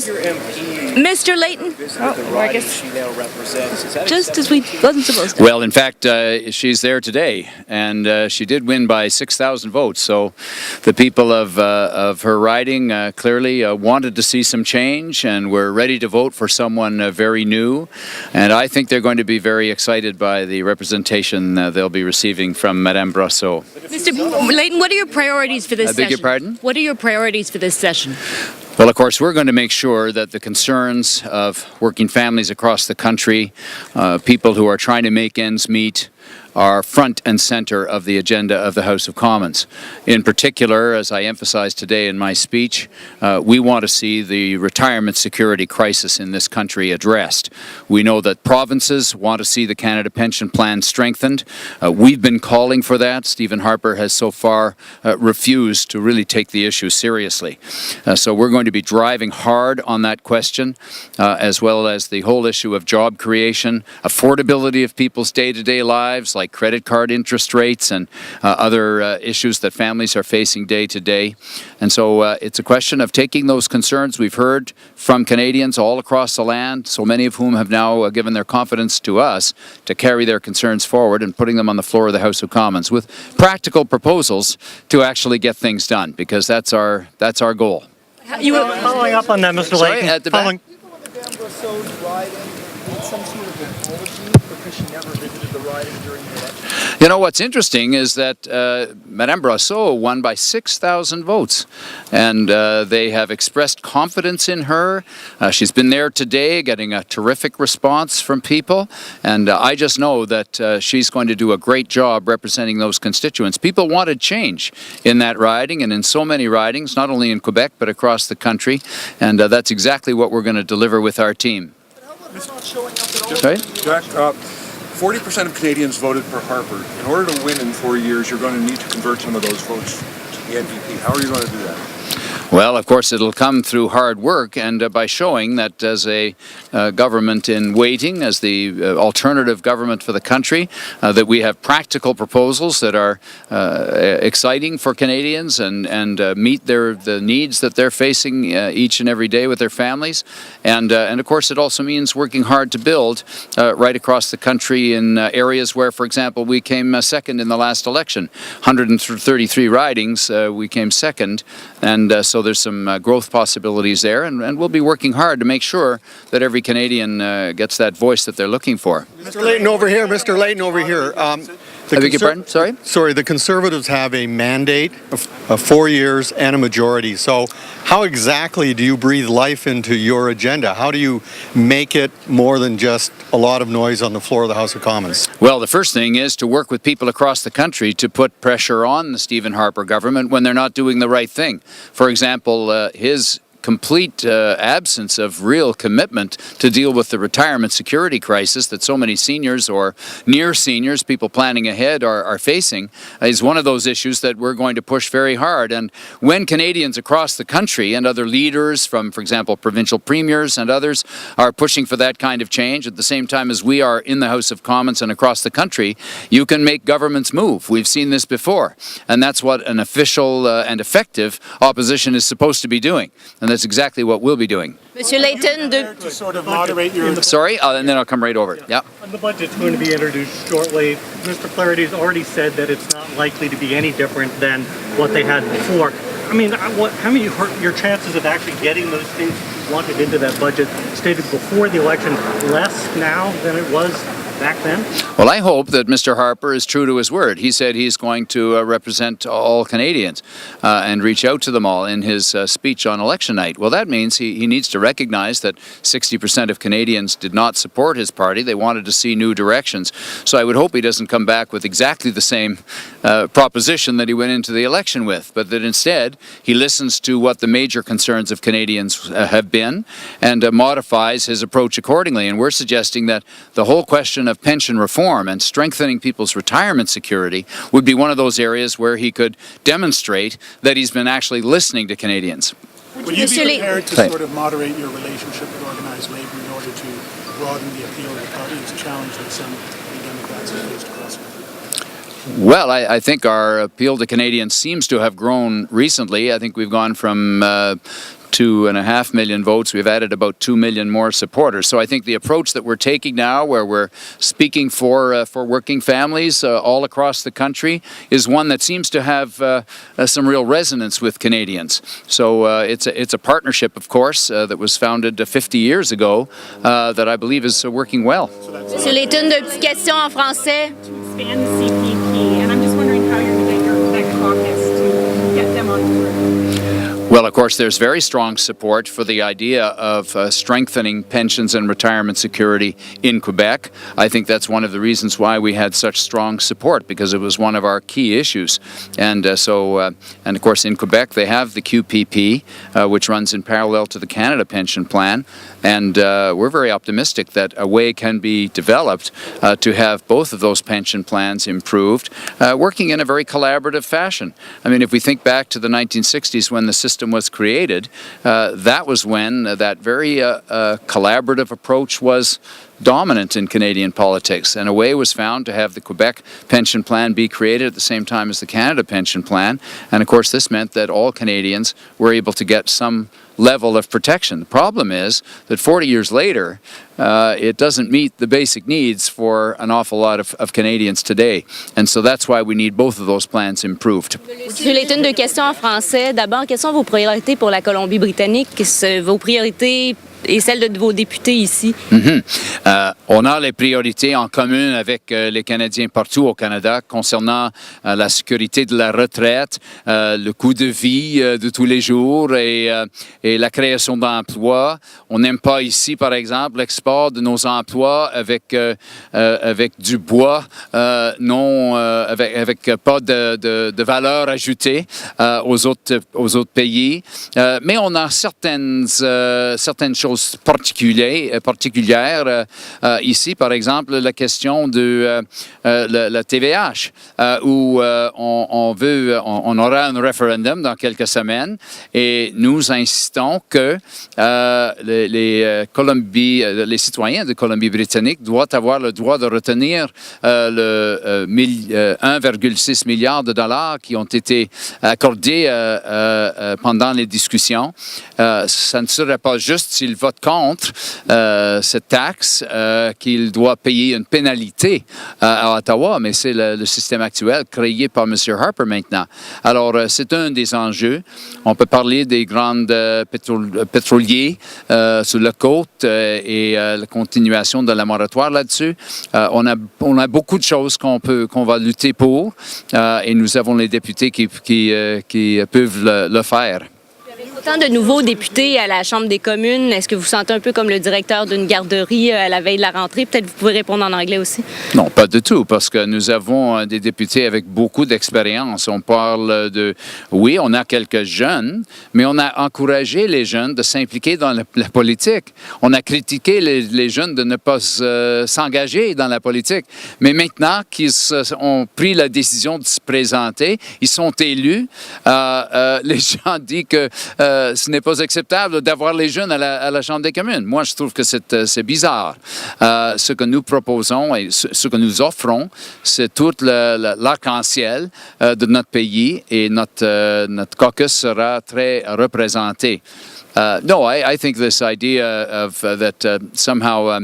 Mr. Layton? I guess she now represents. Just as we wasn't supposed to. Well, in fact, she's there today, and she did win by 6,000 votes. So the people of her riding clearly wanted to see some change, and were ready to vote for someone very new. And I think they're going to be very excited by the representation they'll be receiving from Madame Brosseau. Mr. Layton, what are your priorities for this session? I beg your pardon? What are your priorities for this session? Well, of course, we're going to make sure that the concerns of working families across the country, people who are trying to make ends meet, are front and center of the agenda of the House of Commons. In particular, as I emphasized today in my speech, we want to see the retirement security crisis in this country addressed. We know that provinces want to see the Canada Pension Plan strengthened. We've been calling for that. Stephen Harper has so far refused to really take the issue seriously. So we're going to be driving hard on that question, as well as the whole issue of job creation, affordability of people's day-to-day lives, like credit card interest rates and other issues that families are facing day to day. And so it's a question of taking those concerns we've heard from Canadians all across the land, so many of whom have now given their confidence to us to carry their concerns forward, and putting them on the floor of the House of Commons with practical proposals to actually get things done, because that's our goal. You were following up on that, Mr. Layton. At the back. You know, what's interesting is that Madame Brosseau won by 6,000 votes, and they have expressed confidence in her. She's been there today getting a terrific response from people, and I just know that she's going to do a great job representing those constituents. People wanted change in that riding and in so many ridings, not only in Quebec but across the country, and that's exactly what we're going to deliver with our team. Sorry? Jack, 40% of Canadians voted for Harper. In order to win in 4 years, you're going to need to convert some of those votes to the NDP. How are you going to do that? Well, of course, it'll come through hard work, and by showing that as a government in waiting, as the alternative government for the country, that we have practical proposals that are exciting for Canadians and meet the needs that they're facing each and every day with their families. And of course, it also means working hard to build right across the country in areas where, for example, we came second in the last election. 133 ridings, we came second, and so there's some growth possibilities there, and we'll be working hard to make sure that every Canadian gets that voice that they're looking for. Mr. Layton over here, Mr. Layton over here. I beg your pardon? Sorry? Sorry, the Conservatives have a mandate of 4 years and a majority. So how exactly do you breathe life into your agenda? How do you make it more than just a lot of noise on the floor of the House of Commons? Well, the first thing is to work with people across the country to put pressure on the Stephen Harper government when they're not doing the right thing. For example, his complete absence of real commitment to deal with the retirement security crisis that so many seniors or near seniors, people planning ahead, are facing, is one of those issues that we're going to push very hard. And when Canadians across the country and other leaders from, for example, provincial premiers and others are pushing for that kind of change at the same time as we are in the House of Commons and across the country, you can make governments move. We've seen this before, and that's what an official and effective opposition is supposed to be doing. And that's exactly what we'll be doing. Monsieur Layton, to sort of moderate your... Sorry, and then I'll come right over. Yeah. The budget's going to be introduced shortly. Mr. Flaherty's already said that it's not likely to be any different than what they had before. I mean, how many your chances of actually getting those things you wanted into that budget stated before the election less now than it was back then? Well, I hope that Mr. Harper is true to his word. He said he's going to represent all Canadians and reach out to them all in his speech on election night. Well, that means he needs to recognize that 60% of Canadians did not support his party. They wanted to see new directions. So I would hope he doesn't come back with exactly the same proposition that he went into the election with, but that instead he listens to what the major concerns of Canadians have been and modifies his approach accordingly. And we're suggesting that the whole question of pension reform and strengthening people's retirement security would be one of those areas where he could demonstrate that he's been actually listening to Canadians. Would you be prepared to sort of moderate your relationship with organised labour in order to broaden the appeal of the party? It's a challenge that some Democrats have faced across the country. Well, I think our appeal to Canadians seems to have grown recently. I think we've gone from 2.5 million votes, we've added about 2 million more supporters. So I think the approach that we're taking now, where we're speaking for working families all across the country, is one that seems to have some real resonance with Canadians. So it's a partnership, of course, that was founded 50 years ago that I believe is working well. Monsieur Layton, deux petites questions en français. Expand the CPP, and I'm just wondering how you're going to get your Quebec caucus to get them on board. Well, of course, there's very strong support for the idea of strengthening pensions and retirement security in Quebec. I think that's one of the reasons why we had such strong support, because it was one of our key issues. And and of course, in Quebec, they have the QPP, which runs in parallel to the Canada Pension Plan. And we're very optimistic that a way can be developed to have both of those pension plans improved, working in a very collaborative fashion. I mean, if we think back to the 1960s when the system was created, that was when that very collaborative approach was dominant in Canadian politics, and a way was found to have the Quebec pension plan be created at the same time as the Canada pension plan. And of course, this meant that all Canadians were able to get some level of protection. The problem is that 40 years later, it doesn't meet the basic needs for an awful lot of Canadians today. And so that's why we need both of those plans improved. Monsieur Layton, deux questions en français. D'abord, quelles sont vos priorités pour la Colombie-Britannique? Vos priorités et celles de vos députés ici? On a les priorités en commun avec les Canadiens partout au Canada concernant la sécurité de la retraite, le coût de vie de tous les jours et la création d'emplois. On n'aime pas ici, par exemple, l'export de nos emplois avec du bois, avec pas de valeur ajoutée aux autres pays. Mais on a certaines choses particulières ici, par exemple, la question de la TVH, où on aura un référendum dans quelques semaines et nous insistons que les citoyens de Colombie-Britannique doivent avoir le droit de retenir le 1,6 milliard de dollars qui ont été accordés pendant les discussions. Ça ne serait pas juste s'ils votent contre cette taxe qu'il doit payer une pénalité à Ottawa, mais c'est le système actuel créé par M. Harper maintenant. Alors, c'est un des enjeux. On peut parler des grands pétroliers sur la côte et la continuation de la moratoire là-dessus. On a beaucoup de choses qu'on va lutter pour et nous avons les députés qui peuvent le faire. Autant de nouveaux députés à la Chambre des communes, est-ce que vous vous sentez un peu comme le directeur d'une garderie à la veille de la rentrée? Peut-être vous pouvez répondre en anglais aussi. Non, pas du tout, parce que nous avons des députés avec beaucoup d'expérience. On parle oui, on a quelques jeunes, mais on a encouragé les jeunes de s'impliquer dans la politique. On a critiqué les jeunes de ne pas s'engager dans la politique. Mais maintenant qu'ils ont pris la décision de se présenter, ils sont élus. Les gens disent que ce n'est pas acceptable d'avoir les jeunes à la Chambre des communes. Moi, je trouve que c'est bizarre. Ce que nous proposons et ce que nous offrons, c'est tout l'arc-en-ciel de notre pays et notre caucus sera très représenté. No, I think this idea of that somehow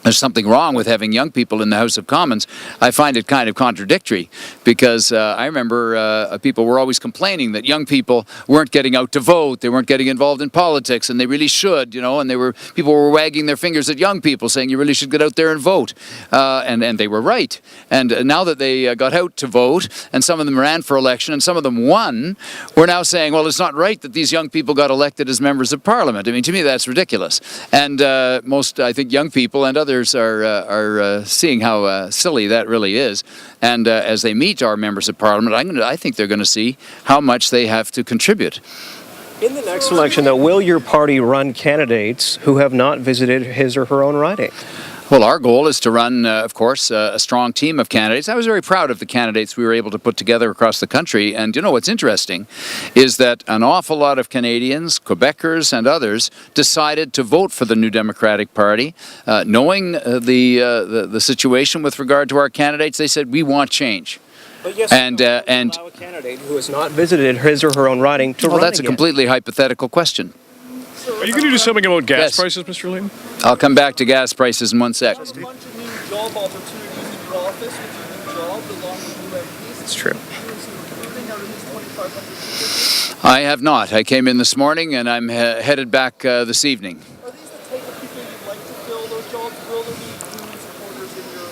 there's something wrong with having young people in the House of Commons, I find it kind of contradictory, because I remember people were always complaining that young people weren't getting out to vote, they weren't getting involved in politics, and they really should, and people were wagging their fingers at young people saying you really should get out there and vote, and they were right. And now that they got out to vote, and some of them ran for election, and some of them won, we're now saying, well, it's not right that these young people got elected as members of Parliament. I mean, to me, that's ridiculous. And most, I think, young people and others are seeing how silly that really is. And as they meet our members of Parliament, I think they're going to see how much they have to contribute. In the next election, though, will your party run candidates who have not visited his or her own riding? Well, our goal is to run, of course, a strong team of candidates. I was very proud of the candidates we were able to put together across the country. And what's interesting is that an awful lot of Canadians, Quebecers and others, decided to vote for the New Democratic Party. Knowing the situation with regard to our candidates, they said, we want change. But yes, and allow a candidate who has not visited his or her own riding to run that's again. A completely hypothetical question. Are you going to do something about gas Yes. prices, Mr. Layton? I'll come back to gas prices in 1 sec. Just a bunch of new job opportunities in your office with your new job, along with new MPs. It's true. Recruiting out of these 2,500 positions. I have not. I came in this morning and I'm headed back this evening. Are these the type of people you'd like to fill those jobs? Will there be union supporters in your...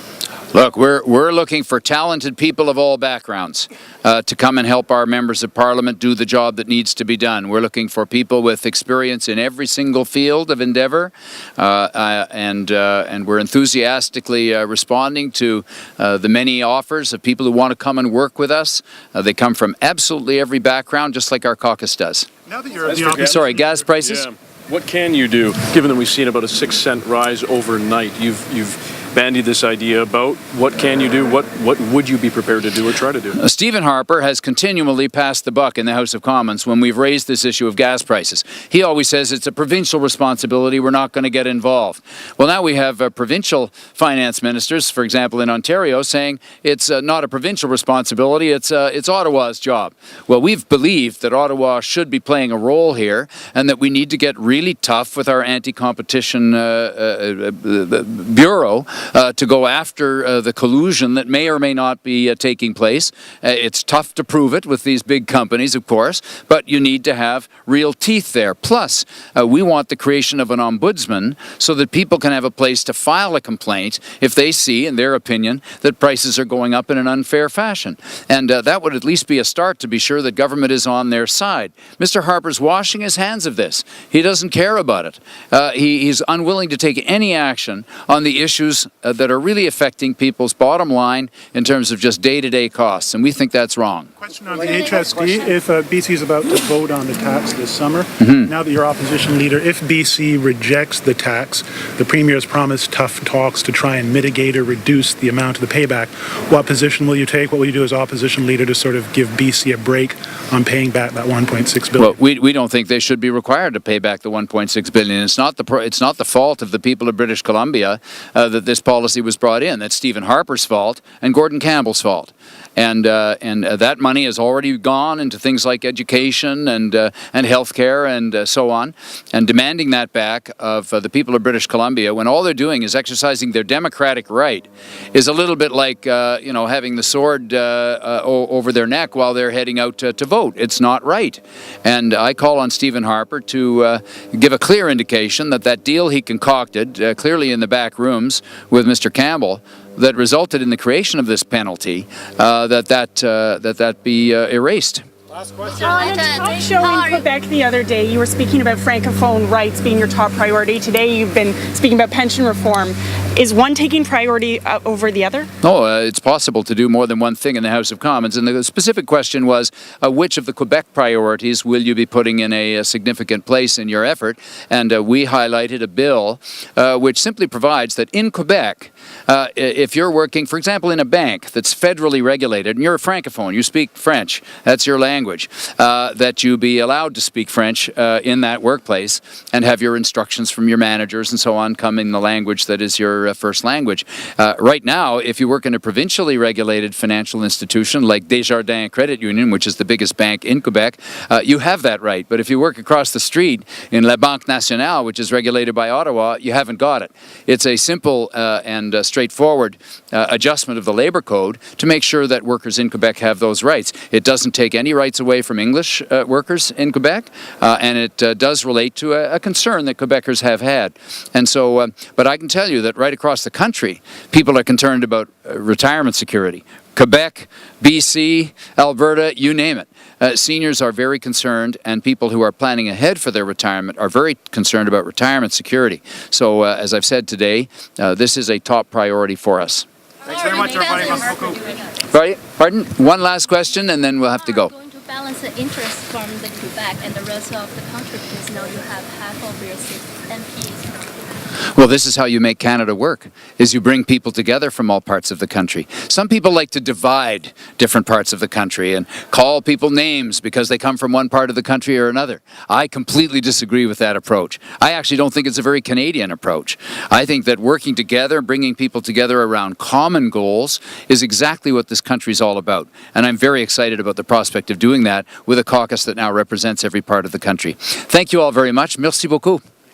Look, we're looking for talented people of all backgrounds to come and help our members of Parliament do the job that needs to be done. We're looking for people with experience in every single field of endeavour, and we're enthusiastically responding to the many offers of people who want to come and work with us. They come from absolutely every background, just like our caucus does. Now that you're the opposition, Sorry, gas prices? Yeah. What can you do, given that we've seen about a 6-cent rise overnight? You've bandied this idea about what can you do, what would you be prepared to do or try to do? Stephen Harper has continually passed the buck in the House of Commons when we've raised this issue of gas prices. He always says it's a provincial responsibility, we're not going to get involved. Well, now we have provincial finance ministers, for example, in Ontario, saying it's not a provincial responsibility, it's Ottawa's job. Well, we've believed that Ottawa should be playing a role here and that we need to get really tough with our anti-competition bureau to go after the collusion that may or may not be taking place. It's tough to prove it with these big companies, of course, but you need to have real teeth there. Plus, we want the creation of an ombudsman so that people can have a place to file a complaint if they see, in their opinion, that prices are going up in an unfair fashion. And that would at least be a start to be sure that government is on their side. Mr. Harper's washing his hands of this. He doesn't care about it. He's unwilling to take any action on the issues that are really affecting people's bottom line in terms of just day-to-day costs, and we think that's wrong. question on the HST. If BC is about to vote on the tax this summer, now that you're opposition leader, if BC rejects the tax, the Premier has promised tough talks to try and mitigate or reduce the amount of the payback. What position will you take? What will you do as opposition leader to sort of give BC a break on paying back that $1.6 billion? Well, we don't think they should be required to pay back the $1.6 billion. It's not the fault of the people of British Columbia that this policy was brought in. That's Stephen Harper's fault and Gordon Campbell's fault. And that money has already gone into things like education and healthcare and so on. And demanding that back of the people of British Columbia when all they're doing is exercising their democratic right is a little bit like having the sword over their neck while they're heading out to vote. It's not right. And I call on Stephen Harper to give a clear indication that that deal he concocted, clearly in the back rooms with Mr. Campbell, that resulted in the creation of this penalty, that be erased. On a talk show in Quebec the other day, you were speaking about Francophone rights being your top priority. Today, you've been speaking about pension reform. Is one taking priority over the other? No, it's possible to do more than one thing in the House of Commons. And the specific question was, which of the Quebec priorities will you be putting in a significant place in your effort? And we highlighted a bill which simply provides that in Quebec, if you're working, for example, in a bank that's federally regulated, and you're a Francophone, you speak French, that's your language, that you be allowed to speak French in that workplace and have your instructions from your managers and so on come in the language that is your first language. Right now, if you work in a provincially regulated financial institution like Desjardins Credit Union, which is the biggest bank in Quebec, you have that right. But if you work across the street in La Banque Nationale, which is regulated by Ottawa, you haven't got it. It's a simple and straightforward adjustment of the Labour Code to make sure that workers in Quebec have those rights. It doesn't take any rights away from English workers in Quebec, and it does relate to a concern that Quebecers have had. And so, but I can tell you that right across the country, people are concerned about retirement security. Quebec, BC, Alberta, you name it. Seniors are very concerned, and people who are planning ahead for their retirement are very concerned about retirement security. So, as I've said today, this is a top priority for us. Thanks very much, Right? Pardon? One last question, and then we'll have to go. Going to balance the interest from the Quebec and the rest of the country because now you have half of your MPs. Well, this is how you make Canada work, is you bring people together from all parts of the country. Some people like to divide different parts of the country and call people names because they come from one part of the country or another. I completely disagree with that approach. I actually don't think it's a very Canadian approach. I think that working together, bringing people together around common goals is exactly what this country is all about. And I'm very excited about the prospect of doing that with a caucus that now represents every part of the country. Thank you all very much. Merci beaucoup.